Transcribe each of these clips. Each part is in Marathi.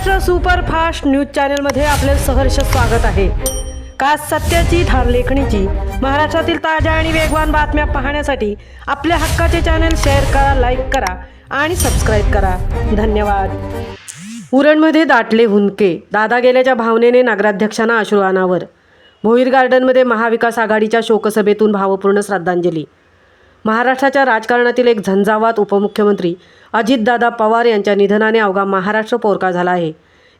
महाराष्ट्र सुपरफास्ट न्यूज चॅनलमध्ये आपले सहर्ष स्वागत आहे। खास सत्याची ठार लेखणीची महाराष्ट्रातील ताज्या आणि वेगवान बातम्या पाहण्यासाठी आपल्या हक्काचे चॅनल शेअर करा, लाईक करा आणि सबस्क्राईब करा। धन्यवाद। उरणमध्ये दाटले हुंदके, दादा गेल्याच्या भावनेने नगराध्यक्षांना अश्रू अनावर। भोईर गार्डनमध्ये महाविकास आघाडीच्या शोकसभेतून भावपूर्ण श्रद्धांजली। महाराष्ट्राच्या राजकारणातील एक झंझावात उपमुख्यमंत्री अजितदादा पवार यांच्या निधनाने अवघा महाराष्ट्र पोरका झाला आहे।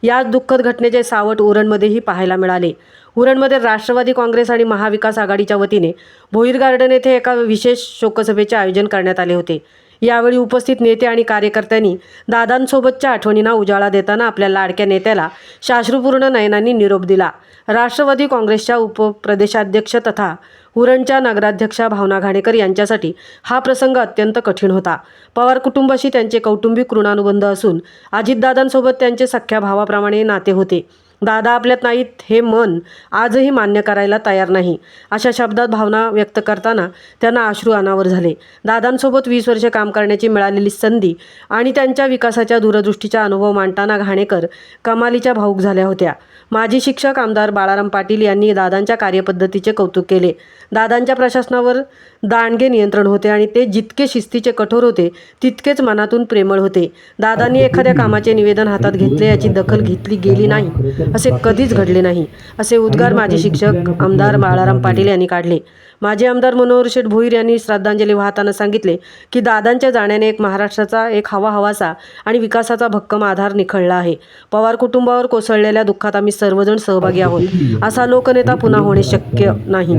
याच दुःखद घटनेचे सावट उरणमध्येही पाहायला मिळाले। उरणमध्ये राष्ट्रवादी काँग्रेस आणि महाविकास आघाडीच्या वतीने भोईर गार्डन येथे एका विशेष शोकसभेचे आयोजन करण्यात आले होते। यावेळी उपस्थित नेते आणि कार्यकर्त्यांनी दादांसोबतच्या आठवणींना उजाळा देताना आपल्या लाडक्या नेत्याला साश्रुपूर्ण नयनांनी निरोप दिला। राष्ट्रवादी काँग्रेसच्या उपप्रदेशाध्यक्ष तथा उरणच्या नगराध्यक्षा भावना घाणेकर यांच्यासाठी हा प्रसंग अत्यंत कठीण होता। पवार कुटुंबाशी त्यांचे कौटुंबिक ऋणानुबंध असून अजितदादांसोबत त्यांचे सख्या भावाप्रमाणे नाते होते। दादा आपल्यात नाहीत हे मन आजही मान्य करायला तयार नाही, अशा शब्दात भावना व्यक्त करताना त्यांना अश्रू अनावर झाले। दादांसोबत 20 वर्षे काम करण्याची मिळालेली संधी आणि त्यांच्या विकासाच्या दूरदृष्टीचा अनुभव मांडताना घाणेकर कमालीच्या भावूक झाल्या होत्या। माजी शिक्षक आमदार बाळाराम पाटील यांनी दादांच्या कार्यपद्धतीचे कौतुक केले। दादांच्या प्रशासनावर दांडगे नियंत्रण होते आणि ते जितके शिस्तीचे कठोर होते तितकेच मनातून प्रेमळ होते। दादांनी एखाद्या कामाचे निवेदन हातात घेतले याची दखल घेतली गेली नाही असे कधीच घडले नाही, असे उद्गार माजी शिक्षक आमदार बाळाराम पाटील यांनी काढले। माजी आमदार मनोहर शेठ भोईर यांनी श्रद्धांजली वाहताना सांगितले की दादांच्या जाण्याने एक महाराष्ट्राचा एक हवाहवासा आणि विकासाचा भक्कम आधार निखळला आहे। पवार कुटुंबावर कोसळलेल्या दुःखात आम्ही सर्वजण सहभागी आहोत। असा लोकनेता पुन्हा होणे शक्य नाही।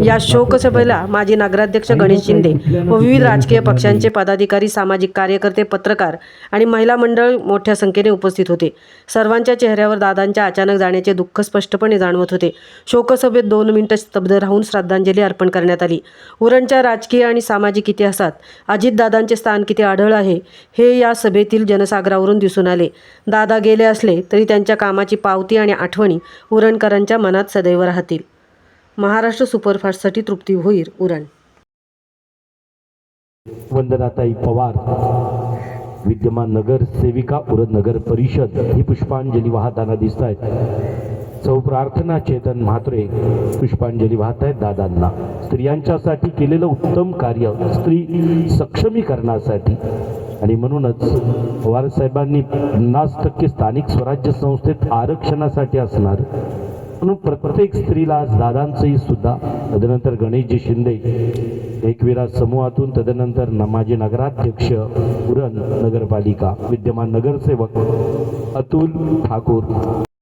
या शोकसभेला माजी नगराध्यक्ष गणेश शिंदे व विविध राजकीय पक्षांचे पदाधिकारी, सामाजिक कार्यकर्ते, पत्रकार आणि महिला मंडळ मोठ्या संख्येने उपस्थित होते। सर्वांच्या चेहऱ्यावर दादांच्या अचानक जाण्याचे दुःख स्पष्टपणे जाणवत होते। शोकसभेत 2 मिनिटे स्तब्ध राहून श्रद्धांजली अर्पण करण्यात आली। उरणच्या राजकीय आणि सामाजिक इतिहासात अजितदादांचे स्थान किती आढळ आहे हे या सभेतील जनसागरावरून दिसून आले। दादा गेले असले तरी त्यांच्या कामाची पावती आणि आठवणी उरणकरांच्या मनात सदैव राहतील। महाराष्ट्र सुपरफास्टसाठी तृप्ती भोईर, उरण। वंदनाताई पवार, विद्यमान नगरसेविका, उरण नगर परिषद, ही पुष्पांजली वाहताना दिसत आहेत। सौ प्रार्थना चेतन म्हात्रे पुष्पांजली वाहत आहेत दादांना। स्त्रियांच्यासाठी केलेलं उत्तम कार्य, स्त्री सक्षमीकरणासाठी, आणि म्हणूनच पवार साहेबांनी 50% स्थानिक स्वराज्य संस्थेत आरक्षणासाठी असणार, म्हणून प्रत्येक स्त्रीला दादांचंही सुद्धा, तदनंतर गणेशजी शिंदे एकविरा समूहातून, तदनंतर माजी नगराध्यक्ष उरण नगरपालिका, विद्यमान नगरसेवक अतुल ठाकूर,